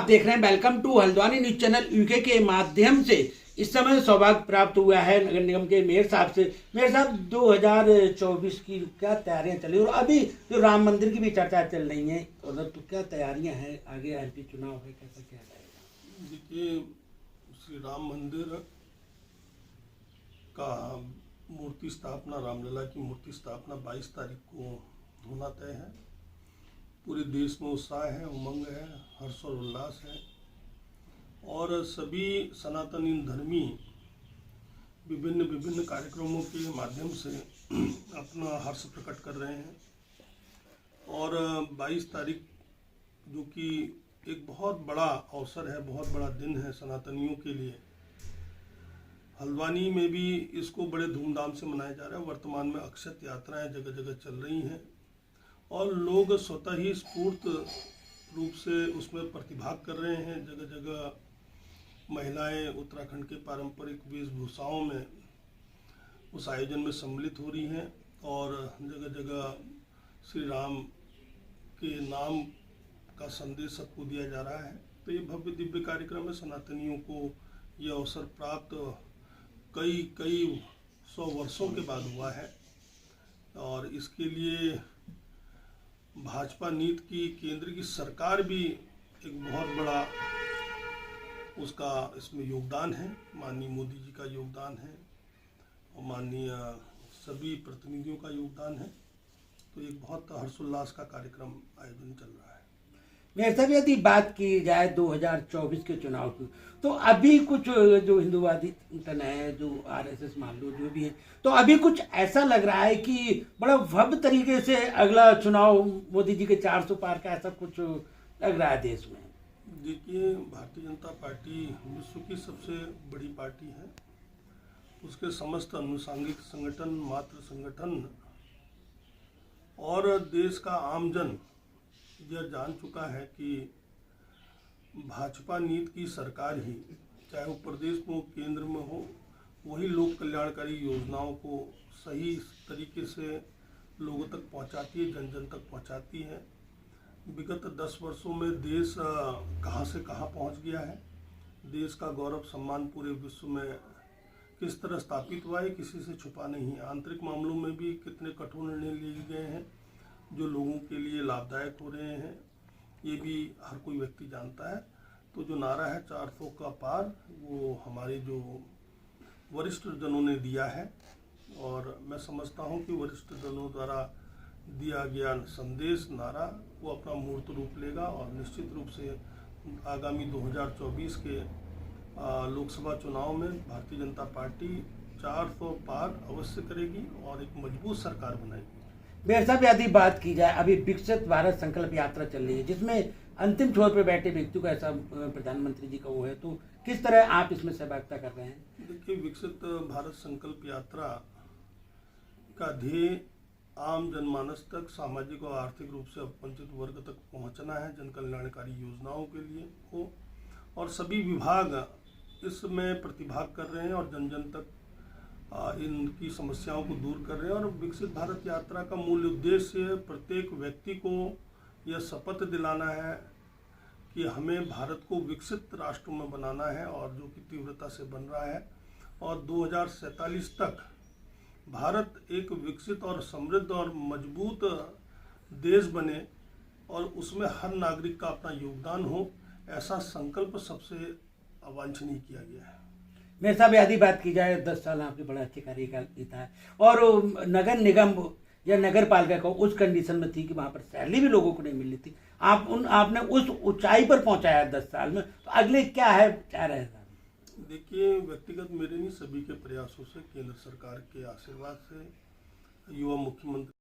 देख रहे हैं welcome to Haldwani news channel UK के माध्यम से। इस समय सौभाग्य प्राप्त हुआ है नगर निगम के मेयर साहब से। मेयर साहब, 2024 की क्या तैयारियां चली, और अभी जो राम मंदिर की भी चर्चा चल रही है उधर, तो क्या तैयारियां हैं, आगे एमपी चुनाव है, कैसा क्या रहेगा? देखिए, श्री राम मंदिर का मूर्ति स्थापना, रामलला की मूर्ति स्थापना 22 तारीख को होना तय है। पूरे देश में उत्साह है, उमंग है, हर्ष और उल्लास है, और सभी सनातनी धर्मी विभिन्न कार्यक्रमों के माध्यम से अपना हर्ष प्रकट कर रहे हैं। और 22 तारीख जो कि एक बहुत बड़ा अवसर है, बहुत बड़ा दिन है सनातनियों के लिए। हल्द्वानी में भी इसको बड़े धूमधाम से मनाया जा रहा है। वर्तमान में अक्षत यात्राएं जगह जगह चल रही हैं और लोग स्वतः ही स्फूर्त रूप से उसमें प्रतिभाग कर रहे हैं। जगह जगह महिलाएं उत्तराखंड के पारंपरिक वेशभूषाओं में उस आयोजन में सम्मिलित हो रही हैं और जगह जगह श्री राम के नाम का संदेश सबको दिया जा रहा है। तो ये भव्य दिव्य कार्यक्रम है। सनातनियों को यह अवसर प्राप्त कई 100 वर्षों के बाद हुआ है और इसके लिए भाजपा नीति की केंद्र की सरकार भी एक बहुत बड़ा उसका इसमें योगदान है। माननीय मोदी जी का योगदान है और माननीय सभी प्रतिनिधियों का योगदान है। तो एक बहुत हर्षोल्लास का कार्यक्रम आयोजन चल रहा है। मेयर साहब, यदि बात की जाए 2024 के चुनाव की, तो अभी कुछ जो हिंदूवादी संगठन है, जो आरएसएस मान लो, जो भी है, तो अभी कुछ ऐसा लग रहा है कि बड़ा भव्य तरीके से अगला चुनाव मोदी जी के 400 पार का ऐसा कुछ लग रहा है देश में। देखिए, भारतीय जनता पार्टी विश्व की सबसे बड़ी पार्टी है। उसके समस्त अनुषांगिक संगठन, मातृ संगठन और देश का आमजन यह जान चुका है कि भाजपा नीति की सरकार ही, चाहे वो प्रदेश में हो, केंद्र में हो, वही लोक कल्याणकारी योजनाओं को सही तरीके से लोगों तक पहुंचाती है, जन जन तक पहुंचाती है। विगत 10 वर्षों में देश कहां से कहां पहुंच गया है, देश का गौरव सम्मान पूरे विश्व में किस तरह स्थापित हुआ है, किसी से छुपा नहीं है। आंतरिक मामलों में भी कितने कठोर निर्णय लिए गए हैं जो लोगों के लिए लाभदायक हो रहे हैं, ये भी हर कोई व्यक्ति जानता है। तो जो नारा है 400 का पार, वो हमारे जो वरिष्ठ जनों ने दिया है और मैं समझता हूँ कि वरिष्ठ जनों द्वारा दिया गया संदेश, नारा, वो अपना मूर्त रूप लेगा और निश्चित रूप से आगामी 2024 के लोकसभा चुनाव में भारतीय जनता पार्टी 400 पार अवश्य करेगी और एक मजबूत सरकार बनाएगी। मेयर साहब, यदि बात की जाए, अभी विकसित भारत संकल्प यात्रा चल रही है जिसमें अंतिम छोर पर बैठे व्यक्ति को ऐसा प्रधानमंत्री जी का वो है, तो किस तरह आप इसमें सहभागिता कर रहे हैं? देखिए, विकसित भारत संकल्प यात्रा का ध्येय आम जनमानस तक सामाजिक और आर्थिक रूप से वंचित वर्ग तक पहुंचना है, जन कल्याणकारी योजनाओं के लिए हो, और सभी विभाग इसमें प्रतिभाग कर रहे हैं और जन जन तक इनकी समस्याओं को दूर कर रहे हैं। और विकसित भारत यात्रा का मूल उद्देश्य प्रत्येक व्यक्ति को यह शपथ दिलाना है कि हमें भारत को विकसित राष्ट्र में बनाना है, और जो कि तीव्रता से बन रहा है, और 2047 तक भारत एक विकसित और समृद्ध और मजबूत देश बने और उसमें हर नागरिक का अपना योगदान हो, ऐसा संकल्प सबसे अवांछनीय किया गया है। मेरे साहब, यदि बात की जाए, 10 साल आपने बड़ा अच्छे कार्यकाल बीता है और नगर निगम या नगर पालिका को उस कंडीशन में थी कि वहाँ पर सैलरी भी लोगों को नहीं मिल रही थी, आपने उस ऊंचाई पर पहुँचाया 10 साल में, तो अगले क्या है, क्या रहेगा? देखिए, व्यक्तिगत मेरे नहीं, सभी के प्रयासों से, केंद्र सरकार के आशीर्वाद से, युवा मुख्यमंत्री